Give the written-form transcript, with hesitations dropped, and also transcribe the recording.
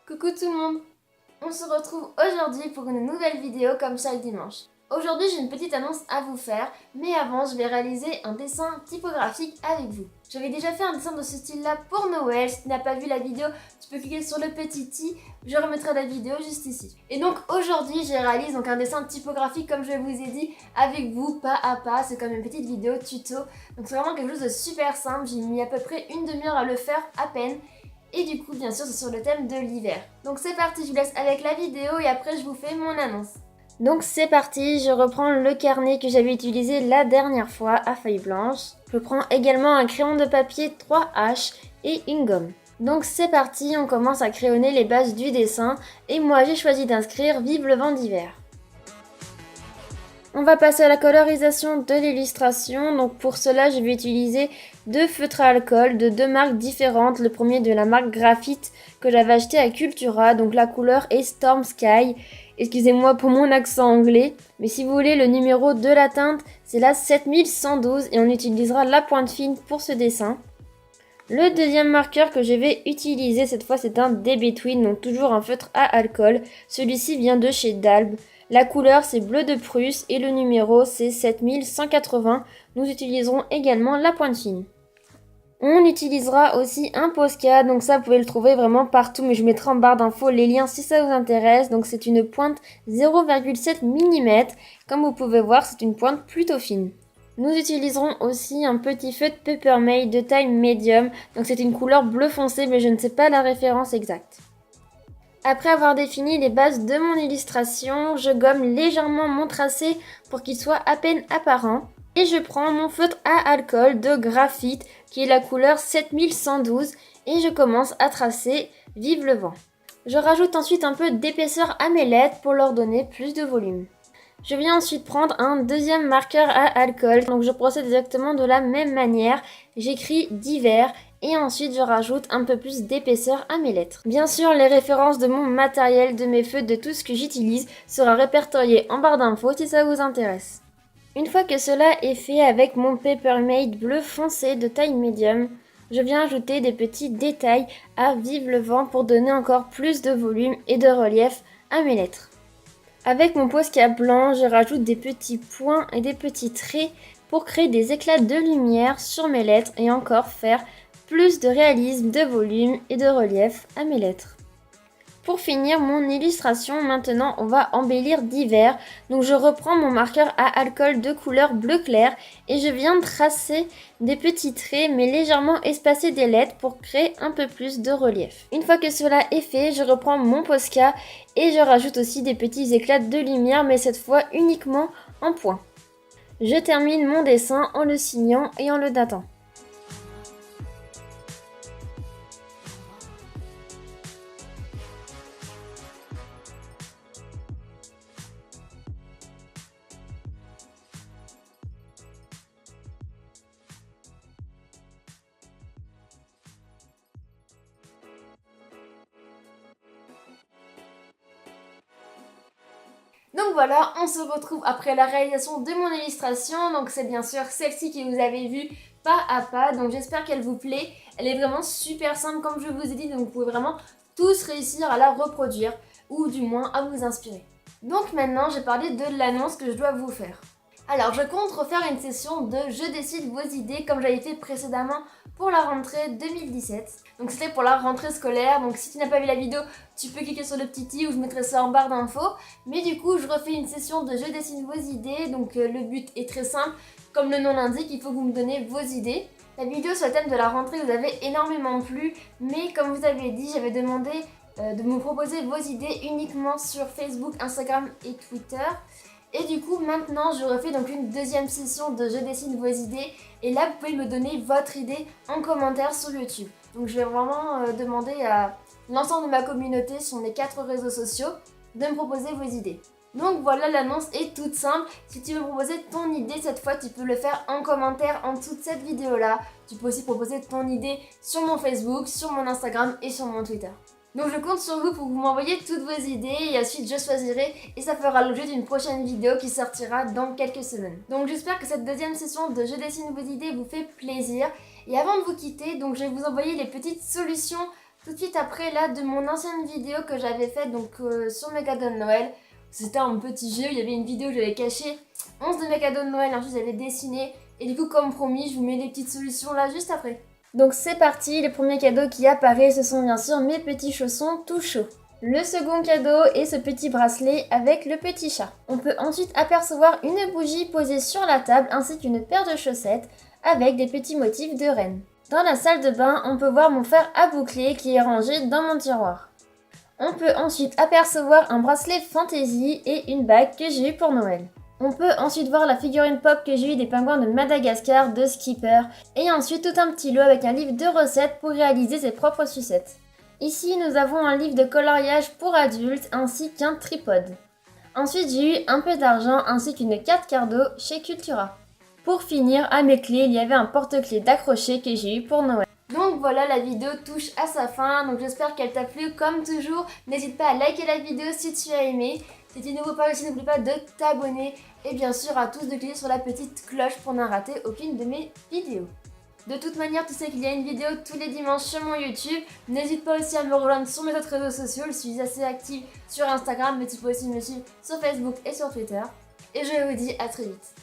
Coucou tout le monde. On se retrouve aujourd'hui pour une nouvelle vidéo comme chaque dimanche. Aujourd'hui j'ai une petite annonce à vous faire, mais avant je vais réaliser un dessin typographique avec vous. J'avais déjà fait un dessin de ce style là pour Noël. Si tu n'as pas vu la vidéo, tu peux cliquer sur le petit i, je remettrai la vidéo juste ici. Et donc aujourd'hui je réalise un dessin typographique comme je vous ai dit avec vous, pas à pas. C'est comme une petite vidéo tuto, donc c'est vraiment quelque chose de super simple. J'ai mis à peu près une demi-heure à le faire à peine. Et du coup, bien sûr, c'est sur le thème de l'hiver. Donc c'est parti, je vous laisse avec la vidéo et après je vous fais mon annonce. Donc c'est parti, je reprends le carnet que j'avais utilisé la dernière fois à feuille blanche. Je prends également un crayon de papier 3H et une gomme. Donc c'est parti, on commence à crayonner les bases du dessin et moi j'ai choisi d'inscrire Vive le vent d'hiver. On va passer à la colorisation de l'illustration. Donc pour cela, je vais utiliser deux feutres à alcool de deux marques différentes. Le premier de la marque Graphite que j'avais acheté à Cultura. Donc la couleur est Storm Sky. Excusez-moi pour mon accent anglais. Mais si vous voulez, le numéro de la teinte, c'est la 7112 et on utilisera la pointe fine pour ce dessin. Le deuxième marqueur que je vais utiliser cette fois, c'est un DB Twin, donc toujours un feutre à alcool. Celui-ci vient de chez Dalb. La couleur c'est bleu de Prusse et le numéro c'est 7180. Nous utiliserons également la pointe fine. On utilisera aussi un Posca, donc ça vous pouvez le trouver vraiment partout, mais je mettrai en barre d'infos les liens si ça vous intéresse. Donc c'est une pointe 0,7 mm. Comme vous pouvez voir, c'est une pointe plutôt fine. Nous utiliserons aussi un petit feutre Peppermint de taille médium, donc c'est une couleur bleu foncé, mais je ne sais pas la référence exacte. Après avoir défini les bases de mon illustration, je gomme légèrement mon tracé pour qu'il soit à peine apparent. Et je prends mon feutre à alcool de graphite qui est la couleur 7112 et je commence à tracer Vive le vent. Je rajoute ensuite un peu d'épaisseur à mes lettres pour leur donner plus de volume. Je viens ensuite prendre un deuxième marqueur à alcool, donc je procède exactement de la même manière. J'écris d'hiver et ensuite je rajoute un peu plus d'épaisseur à mes lettres. Bien sûr, les références de mon matériel, de mes feutres, de tout ce que j'utilise sera répertorié en barre d'infos si ça vous intéresse. Une fois que cela est fait avec mon Peppermint bleu foncé de taille médium, je viens ajouter des petits détails à Vive le vent pour donner encore plus de volume et de relief à mes lettres. Avec mon Posca blanc, je rajoute des petits points et des petits traits pour créer des éclats de lumière sur mes lettres et encore faire plus de réalisme, de volume et de relief à mes lettres. Pour finir mon illustration, maintenant on va embellir d'hiver. Donc je reprends mon marqueur à alcool de couleur bleu clair et je viens tracer des petits traits mais légèrement espacés des lettres pour créer un peu plus de relief. Une fois que cela est fait, je reprends mon Posca et je rajoute aussi des petits éclats de lumière mais cette fois uniquement en points. Je termine mon dessin en le signant et en le datant. Donc voilà, on se retrouve après la réalisation de mon illustration. Donc c'est bien sûr celle-ci que vous avez vue pas à pas. Donc j'espère qu'elle vous plaît. Elle est vraiment super simple comme je vous ai dit. Donc vous pouvez vraiment tous réussir à la reproduire ou du moins à vous inspirer. Donc maintenant j'ai parlé de l'annonce que je dois vous faire. Alors je compte refaire une session de Je décide vos idées comme j'avais fait précédemment pour la rentrée 2017. Donc c'était pour la rentrée scolaire, donc si tu n'as pas vu la vidéo, tu peux cliquer sur le petit i ou je mettrai ça en barre d'infos. Mais du coup je refais une session de Je dessine vos idées, donc le but est très simple. Comme le nom l'indique, il faut que vous me donnez vos idées. La vidéo sur le thème de la rentrée vous avez énormément plu, mais comme vous avez dit, j'avais demandé de me proposer vos idées uniquement sur Facebook, Instagram et Twitter. Et du coup maintenant je refais donc une deuxième session de Je dessine vos idées et là vous pouvez me donner votre idée en commentaire sur YouTube. Donc je vais vraiment demander à l'ensemble de ma communauté sur les 4 réseaux sociaux de me proposer vos idées. Donc voilà, l'annonce est toute simple. Si tu veux proposer ton idée cette fois, tu peux le faire en commentaire en dessous de cette vidéo là. Tu peux aussi proposer ton idée sur mon Facebook, sur mon Instagram et sur mon Twitter. Donc je compte sur vous pour que vous m'envoyiez toutes vos idées et ensuite je choisirai et ça fera l'objet d'une prochaine vidéo qui sortira dans quelques semaines. Donc j'espère que cette deuxième session de Je dessine vos idées vous fait plaisir. Et avant de vous quitter, donc je vais vous envoyer les petites solutions Tout de suite après là de mon ancienne vidéo que j'avais faite donc sur mes cadeaux de Noël. C'était un petit jeu, il y avait une vidéo où j'avais caché 11 de mes cadeaux de Noël, ensuite j'avais dessiné. Et du coup comme promis, je vous mets les petites solutions là juste après. Donc c'est parti, le premier cadeau qui apparaît ce sont bien sûr mes petits chaussons tout chauds. Le second cadeau est ce petit bracelet avec le petit chat. On peut ensuite apercevoir une bougie posée sur la table ainsi qu'une paire de chaussettes avec des petits motifs de reine. Dans la salle de bain, on peut voir mon fer à boucler qui est rangé dans mon tiroir. On peut ensuite apercevoir un bracelet fantaisie et une bague que j'ai eu pour Noël. On peut ensuite voir la figurine pop que j'ai eu des pingouins de Madagascar de Skipper et ensuite tout un petit lot avec un livre de recettes pour réaliser ses propres sucettes. Ici, nous avons un livre de coloriage pour adultes ainsi qu'un tripode. Ensuite, j'ai eu un peu d'argent ainsi qu'une carte cadeau chez Cultura. Pour finir, à mes clés, il y avait un porte-clés d'accroché que j'ai eu pour Noël. Donc voilà, la vidéo touche à sa fin, donc j'espère qu'elle t'a plu comme toujours. N'hésite pas à liker la vidéo si tu as aimé. Si tu es nouveau par ici, n'oublie pas de t'abonner et bien sûr à tous de cliquer sur la petite cloche pour ne rater aucune de mes vidéos. De toute manière, tu sais qu'il y a une vidéo tous les dimanches sur mon YouTube. N'hésite pas aussi à me rejoindre sur mes autres réseaux sociaux. Je suis assez active sur Instagram, mais tu peux aussi me suivre sur Facebook et sur Twitter. Et je vous dis à très vite.